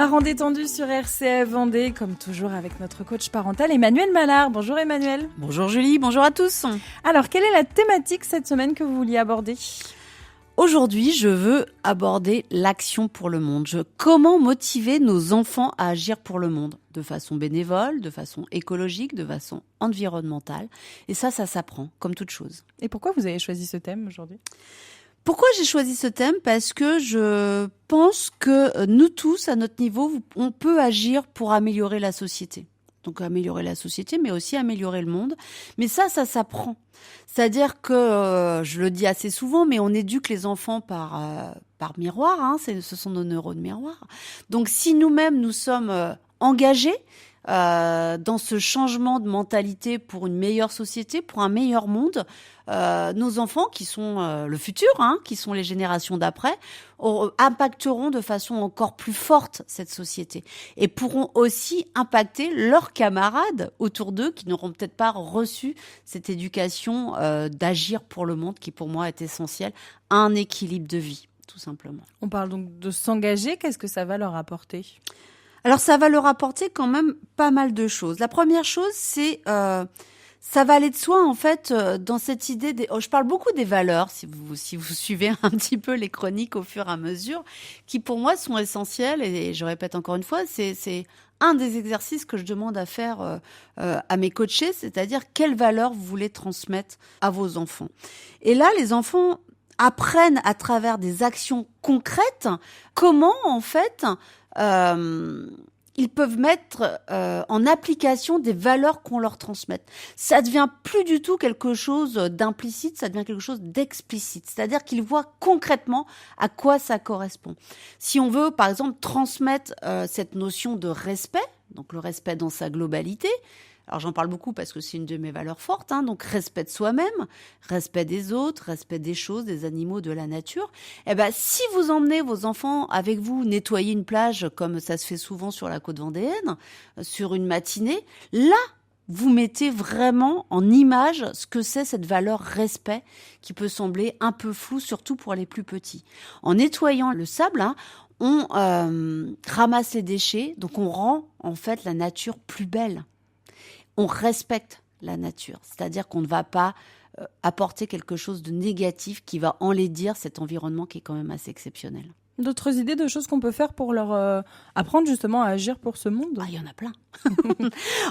Parents détendus sur RCF Vendée, comme toujours avec notre coach parental Emmanuel Mallard. Bonjour Emmanuel. Bonjour Julie, bonjour à tous. Alors, quelle est la thématique cette semaine que vous vouliez aborder ? Aujourd'hui, je veux aborder l'action pour le monde. Comment motiver nos enfants à agir pour le monde de façon bénévole, de façon écologique, de façon environnementale. Et ça s'apprend, comme toute chose. Et pourquoi vous avez choisi ce thème aujourd'hui ? Pourquoi j'ai choisi ce thème ? Parce que je pense que nous tous, à notre niveau, on peut agir pour améliorer la société. Donc améliorer la société, mais aussi améliorer le monde. Mais ça s'apprend. C'est-à-dire que, je le dis assez souvent, mais on éduque les enfants par miroir, hein, ce sont nos neurones miroirs. Donc si nous-mêmes, nous sommes engagés dans ce changement de mentalité pour une meilleure société, pour un meilleur monde, nos enfants, qui sont le futur, hein, qui sont les générations d'après, impacteront de façon encore plus forte cette société et pourront aussi impacter leurs camarades autour d'eux qui n'auront peut-être pas reçu cette éducation d'agir pour le monde qui pour moi est essentielle à un équilibre de vie, tout simplement. On parle donc de s'engager, qu'est-ce que ça va leur apporter ? Alors ça va leur apporter quand même pas mal de choses. La première chose, c'est ça va aller de soi en fait dans cette idée je parle beaucoup des valeurs si vous suivez un petit peu les chroniques au fur et à mesure, qui pour moi sont essentielles et je répète encore une fois, c'est un des exercices que je demande à faire à mes coachés, c'est-à-dire quelles valeurs vous voulez transmettre à vos enfants. Et là, les enfants apprennent à travers des actions concrètes comment en fait ils peuvent mettre en application des valeurs qu'on leur transmette. Ça devient plus du tout quelque chose d'implicite, ça devient quelque chose d'explicite. C'est-à-dire qu'ils voient concrètement à quoi ça correspond. Si on veut, par exemple, transmettre cette notion de respect, donc le respect dans sa globalité, alors j'en parle beaucoup parce que c'est une de mes valeurs fortes, hein, donc respect de soi-même, respect des autres, respect des choses, des animaux, de la nature. Eh ben, si vous emmenez vos enfants avec vous nettoyer une plage, comme ça se fait souvent sur la côte vendéenne, sur une matinée, là, vous mettez vraiment en image ce que c'est cette valeur respect qui peut sembler un peu floue, surtout pour les plus petits. En nettoyant le sable, hein, on ramasse les déchets, donc on rend en fait la nature plus belle. On respecte la nature, c'est-à-dire qu'on ne va pas apporter quelque chose de négatif qui va enlaidir cet environnement qui est quand même assez exceptionnel. D'autres idées de choses qu'on peut faire pour leur apprendre justement à agir pour ce monde ? Ah, il y en a plein.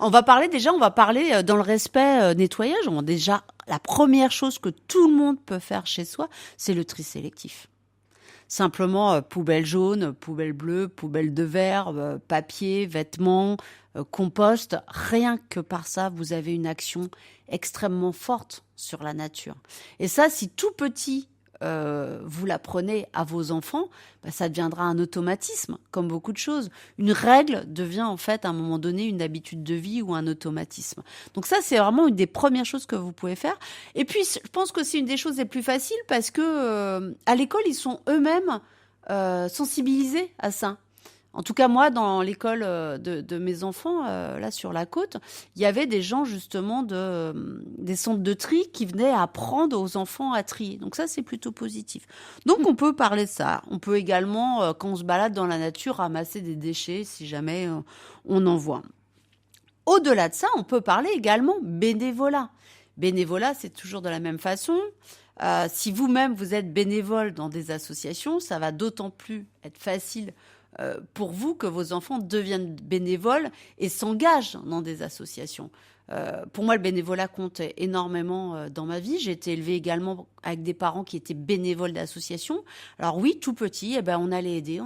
On va parler dans le respect nettoyage. Déjà, la première chose que tout le monde peut faire chez soi, c'est le tri sélectif. Simplement, poubelle jaune, poubelle bleue, poubelle de verre, papier, vêtements, compost. Rien que par ça, vous avez une action extrêmement forte sur la nature. Et ça, si tout petit, vous l'apprenez à vos enfants, ça deviendra un automatisme, comme beaucoup de choses. Une règle devient en fait à un moment donné une habitude de vie ou un automatisme. Donc ça, c'est vraiment une des premières choses que vous pouvez faire. Et puis, je pense que c'est une des choses les plus faciles parce que à l'école, ils sont eux-mêmes sensibilisés à ça. En tout cas, moi, dans l'école de mes enfants, là sur la côte, il y avait des gens justement des centres de tri qui venaient apprendre aux enfants à trier. Donc ça, c'est plutôt positif. Donc on peut parler de ça. On peut également, quand on se balade dans la nature, ramasser des déchets si jamais on en voit. Au-delà de ça, on peut parler également bénévolat. Bénévolat, c'est toujours de la même façon. Si vous-même, vous êtes bénévole dans des associations, ça va d'autant plus être facile pour vous que vos enfants deviennent bénévoles et s'engagent dans des associations. Pour moi, le bénévolat compte énormément dans ma vie. J'ai été élevée également avec des parents qui étaient bénévoles d'associations. Alors oui, tout petit, on allait aider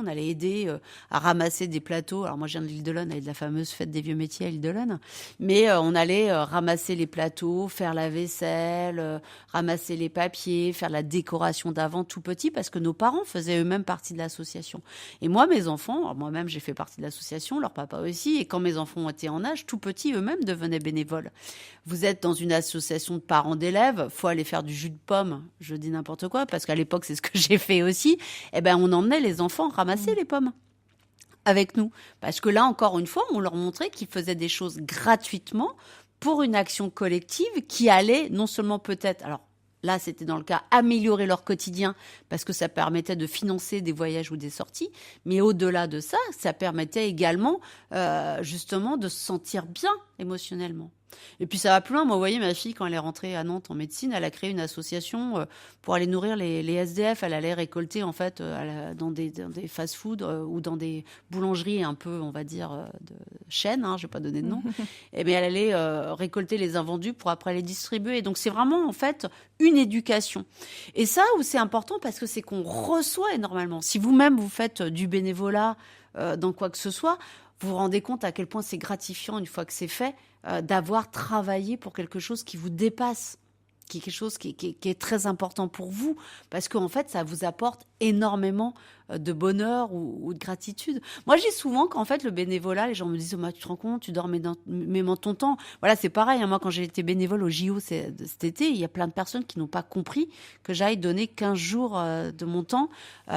à ramasser des plateaux. Alors moi, je viens de l'île d'Olonne, avec la fameuse fête des vieux métiers à l'île d'Olonne. Mais on allait ramasser les plateaux, faire la vaisselle, ramasser les papiers, faire la décoration d'avant tout petit, parce que nos parents faisaient eux-mêmes partie de l'association. Et moi, mes enfants, alors moi-même, j'ai fait partie de l'association, leur papa aussi. Et quand mes enfants ont été en âge, tout petits, eux-mêmes devenaient bénévoles. Vous êtes dans une association de parents d'élèves, faut aller faire du jus de pomme, je dis n'importe quoi, parce qu'à l'époque, c'est ce que j'ai fait aussi. On emmenait les enfants ramasser les pommes avec nous. Parce que là, encore une fois, on leur montrait qu'ils faisaient des choses gratuitement pour une action collective qui allait non seulement peut-être, alors Là, c'était dans le cas améliorer leur quotidien parce que ça permettait de financer des voyages ou des sorties. Mais au-delà de ça, ça permettait également justement de se sentir bien émotionnellement. Et puis ça va plus loin. Moi, vous voyez, ma fille, quand elle est rentrée à Nantes en médecine, elle a créé une association pour aller nourrir les SDF. Elle allait récolter en fait dans des fast-food ou dans des boulangeries un peu, on va dire, de chaîne. Je vais pas donner de nom. Et bien, elle allait récolter les invendus pour après les distribuer. Donc c'est vraiment en fait une éducation. Et ça, où c'est important parce que c'est qu'on reçoit énormément. Si vous-même vous faites du bénévolat dans quoi que ce soit, vous vous rendez compte à quel point c'est gratifiant une fois que c'est fait d'avoir travaillé pour quelque chose qui vous dépasse, qui est quelque chose qui est très important pour vous, parce qu'en fait, ça vous apporte énormément de bonheur ou de gratitude. Moi, je dis souvent qu'en fait, le bénévolat, les gens me disent tu te rends compte, tu dors même dans ton temps. Voilà, c'est pareil. Moi, quand j'ai été bénévole au JO cet été, il y a plein de personnes qui n'ont pas compris que j'aille donner 15 jours de mon temps.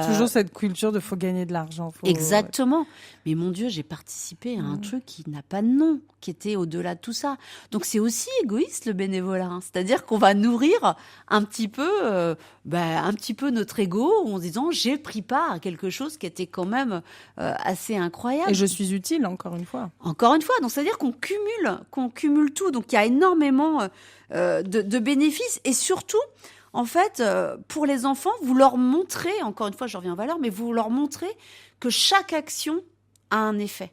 Toujours cette culture de faut gagner de l'argent. Exactement. Mais mon Dieu, j'ai participé à un truc qui n'a pas de nom, qui était au-delà de tout ça. Donc, c'est aussi égoïste, le bénévolat. C'est-à-dire qu'on va nourrir un petit peu notre ego en se disant j'ai pris part à quelque chose qui était quand même assez incroyable. Et je suis utile, encore une fois. Encore une fois, donc c'est-à-dire qu'on cumule tout. Donc il y a énormément de bénéfices et surtout, en fait, pour les enfants, vous leur montrez, encore une fois, je reviens aux valeurs, mais vous leur montrez que chaque action a un effet.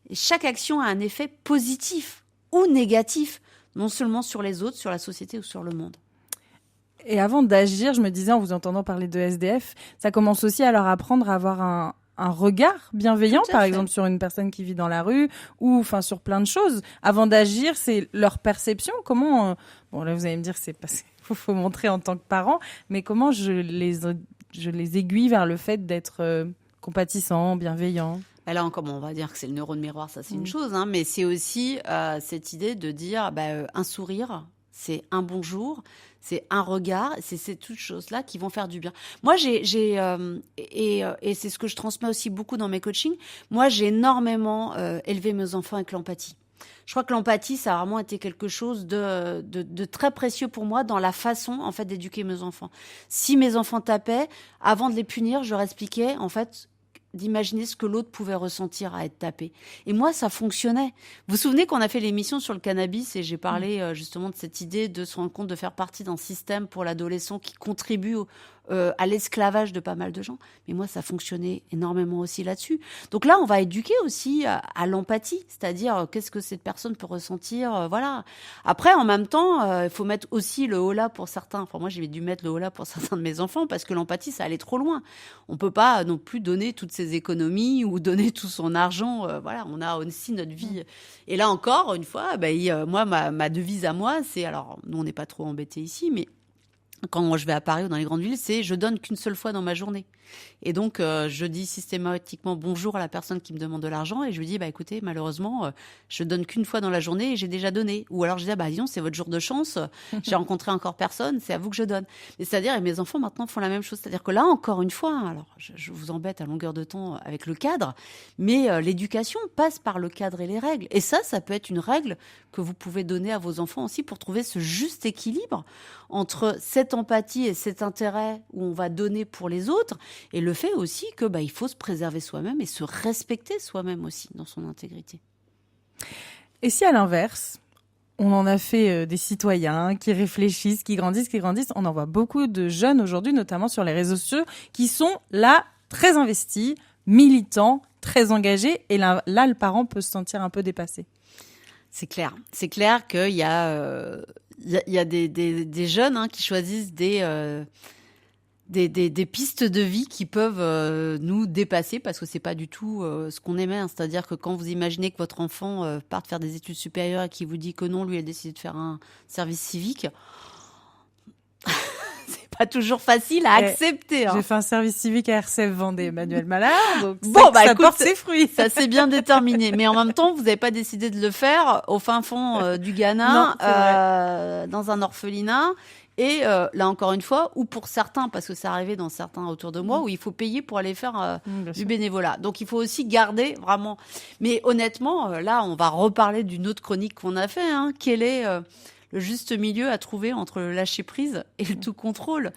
Et chaque action a un effet positif ou négatif, non seulement sur les autres, sur la société ou sur le monde. Et avant d'agir, je me disais, en vous entendant parler de SDF, ça commence aussi à leur apprendre à avoir un regard bienveillant, par exemple, sur une personne qui vit dans la rue ou enfin sur plein de choses. Avant d'agir, c'est leur perception. Comment bon, là, vous allez me dire, c'est parce qu'il faut montrer en tant que parent, mais comment je les aiguille vers le fait d'être compatissant, bienveillant. Là encore, on va dire que c'est le neurone miroir, ça c'est une chose, mais c'est aussi cette idée de dire un sourire, c'est un bonjour, c'est un regard, c'est ces toutes choses-là qui vont faire du bien. Moi, et c'est ce que je transmets aussi beaucoup dans mes coachings, moi j'ai énormément élevé mes enfants avec l'empathie. Je crois que l'empathie, ça a vraiment été quelque chose de très précieux pour moi dans la façon, en fait, d'éduquer mes enfants. Si mes enfants tapaient, avant de les punir, je leur expliquais, en fait, d'imaginer ce que l'autre pouvait ressentir à être tapé. Et moi, ça fonctionnait. Vous vous souvenez qu'on a fait l'émission sur le cannabis et j'ai parlé justement de cette idée de se rendre compte de faire partie d'un système pour l'adolescent qui contribue à l'esclavage de pas mal de gens. Mais moi, ça fonctionnait énormément aussi là-dessus. Donc là, on va éduquer aussi à l'empathie, c'est-à-dire qu'est-ce que cette personne peut ressentir, voilà. Après, en même temps, il faut mettre aussi le holà pour certains. Enfin, moi, j'ai dû mettre le holà pour certains de mes enfants parce que l'empathie, ça allait trop loin. On peut pas non plus donner toutes ses économies ou donner tout son argent. Voilà, on a aussi notre vie. Et là encore, une fois, moi, ma devise à moi, c'est, alors, nous, on n'est pas trop embêtés ici, mais quand je vais à Paris ou dans les grandes villes, c'est je donne qu'une seule fois dans ma journée. Et donc, je dis systématiquement bonjour à la personne qui me demande de l'argent et je lui dis, écoutez, malheureusement, je donne qu'une fois dans la journée et j'ai déjà donné. Ou alors je dis, dis donc, c'est votre jour de chance, j'ai rencontré encore personne, c'est à vous que je donne. Et c'est-à-dire, et mes enfants maintenant font la même chose. C'est-à-dire que là, encore une fois, alors je vous embête à longueur de temps avec le cadre, mais l'éducation passe par le cadre et les règles. Et ça peut être une règle que vous pouvez donner à vos enfants aussi pour trouver ce juste équilibre entre cette empathie et cet intérêt où on va donner pour les autres et le fait aussi que il faut se préserver soi-même et se respecter soi-même aussi dans son intégrité. Et si à l'inverse, on en a fait des citoyens qui réfléchissent, qui grandissent, on en voit beaucoup de jeunes aujourd'hui, notamment sur les réseaux sociaux, qui sont là très investis, militants, très engagés, et là le parent peut se sentir un peu dépassé. C'est clair qu'il y a des jeunes qui choisissent des pistes de vie qui peuvent nous dépasser parce que c'est pas du tout ce qu'on aimait. C'est-à-dire que quand vous imaginez que votre enfant parte faire des études supérieures et qu'il vous dit que non, lui a décidé de faire un service civique, c'est pas toujours facile à accepter. J'ai fait un service civique à RCF Vendée, Emmanuel Mallard, donc ça porte ses fruits. Ça s'est bien déterminé. Mais en même temps, vous n'avez pas décidé de le faire au fin fond du Ghana, dans un orphelinat. Et là, encore une fois, ou pour certains, parce que c'est arrivé dans certains autour de moi, où il faut payer pour aller faire du bénévolat. Donc, il faut aussi garder vraiment... Mais honnêtement, là, on va reparler d'une autre chronique qu'on a fait. Quel est juste milieu à trouver entre le lâcher prise et le tout contrôle.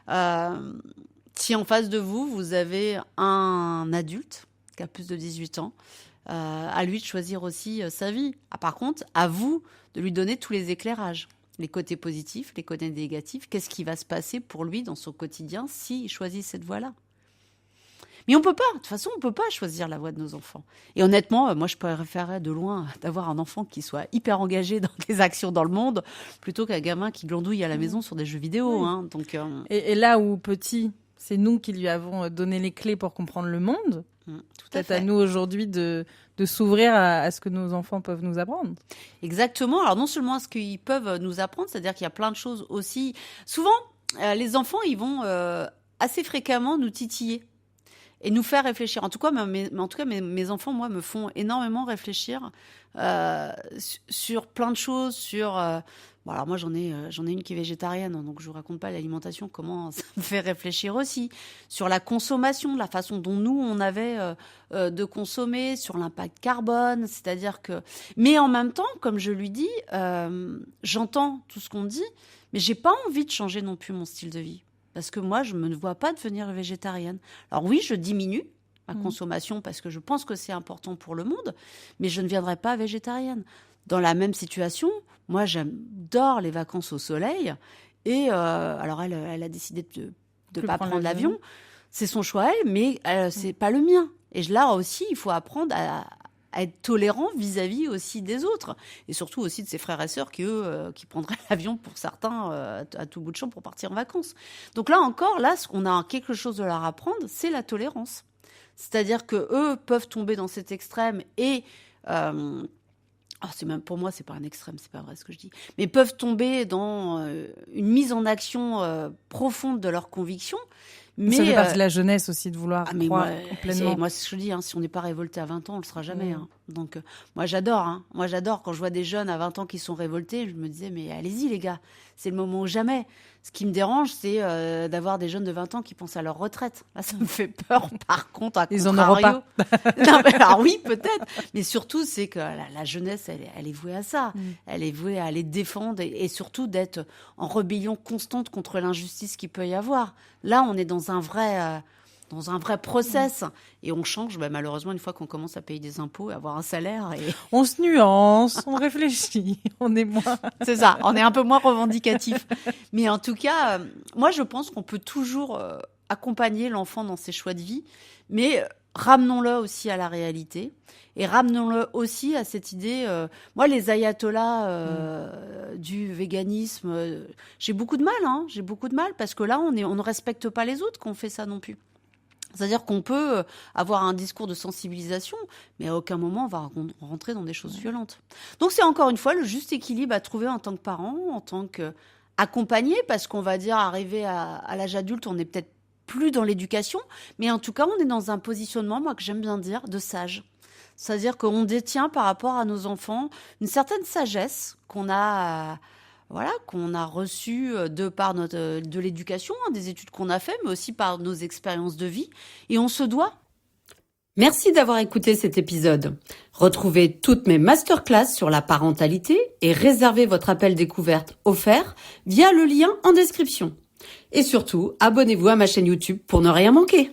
Si en face de vous, vous avez un adulte qui a plus de 18 ans, à lui de choisir aussi sa vie. Par contre, à vous de lui donner tous les éclairages, les côtés positifs, les côtés négatifs. Qu'est-ce qui va se passer pour lui dans son quotidien s'il choisit cette voie-là? Mais on peut pas, de toute façon, on peut pas choisir la voie de nos enfants. Et honnêtement, moi, je préférerais de loin d'avoir un enfant qui soit hyper engagé dans des actions dans le monde, plutôt qu'un gamin qui glandouille à la maison sur des jeux vidéo. Oui. Hein. Donc, et là où petit, c'est nous qui lui avons donné les clés pour comprendre le monde. Peut-être à nous aujourd'hui de s'ouvrir à ce que nos enfants peuvent nous apprendre. Exactement. Alors non seulement à ce qu'ils peuvent nous apprendre, c'est-à-dire qu'il y a plein de choses aussi. Souvent, les enfants, ils vont assez fréquemment nous titiller et nous faire réfléchir. En tout cas, mes enfants, moi, me font énormément réfléchir sur plein de choses, Bon, alors moi, j'en ai une qui est végétarienne, donc je vous raconte pas l'alimentation, comment ça me fait réfléchir aussi. Sur la consommation, la façon dont nous, on avait de consommer, sur l'impact carbone, c'est-à-dire que... Mais en même temps, comme je lui dis, j'entends tout ce qu'on dit, mais j'ai pas envie de changer non plus mon style de vie. Parce que moi, je me vois pas devenir végétarienne. Alors oui, je diminue ma consommation parce que je pense que c'est important pour le monde, mais je ne viendrai pas végétarienne. Dans la même situation, moi, j'adore les vacances au soleil. Et alors, elle a décidé de ne pas prendre l'avion. C'est son choix, elle, mais c'est pas le mien. Et là aussi, il faut apprendre à être tolérant vis-à-vis aussi des autres. Et surtout aussi de ses frères et sœurs qui, eux, qui prendraient l'avion pour certains à tout bout de champ pour partir en vacances. Donc là encore, on a quelque chose de leur apprendre, c'est la tolérance. C'est-à-dire que eux peuvent tomber dans cet extrême et... c'est même pour moi, c'est pas un extrême, c'est pas vrai ce que je dis, mais peuvent tomber dans une mise en action profonde de leurs convictions. Mais ça fait partie de la jeunesse aussi de vouloir croire pleinement. Moi, c'est ce que je dis, si on n'est pas révolté à 20 ans, on le sera jamais. Donc, moi, j'adore. Moi, j'adore quand je vois des jeunes à 20 ans qui sont révoltés. Je me disais, mais allez-y, les gars, c'est le moment ou jamais. Ce qui me dérange, c'est d'avoir des jeunes de 20 ans qui pensent à leur retraite. Là, ça me fait peur, par contre, à Ils en auront pas. Non, mais alors oui, peut-être. Mais surtout, c'est que la jeunesse, elle est vouée à ça. Elle est vouée à les défendre et surtout d'être en rébellion constante contre l'injustice qu'il peut y avoir. Là, on est dans un vrai process et on change malheureusement une fois qu'on commence à payer des impôts et avoir un salaire. Et... On se nuance, on réfléchit, on est moins... C'est ça, on est un peu moins revendicatif. Mais en tout cas, moi je pense qu'on peut toujours accompagner l'enfant dans ses choix de vie, mais ramenons-le aussi à la réalité et ramenons-le aussi à cette idée. Moi, les ayatollahs du véganisme, j'ai beaucoup de mal, parce que là, on ne respecte pas les autres quand on fait ça non plus. C'est-à-dire qu'on peut avoir un discours de sensibilisation, mais à aucun moment on va rentrer dans des choses violentes. Donc c'est encore une fois le juste équilibre à trouver en tant que parent, en tant qu'accompagné, parce qu'on va dire arrivé à l'âge adulte, on n'est peut-être plus dans l'éducation, mais en tout cas on est dans un positionnement, moi que j'aime bien dire, de sage. C'est-à-dire qu'on détient par rapport à nos enfants une certaine sagesse qu'on a reçue de par de l'éducation, des études qu'on a fait, mais aussi par nos expériences de vie. Et on se doit. Merci d'avoir écouté cet épisode. Retrouvez toutes mes masterclass sur la parentalité et réservez votre appel découverte offert via le lien en description. Et surtout, abonnez-vous à ma chaîne YouTube pour ne rien manquer.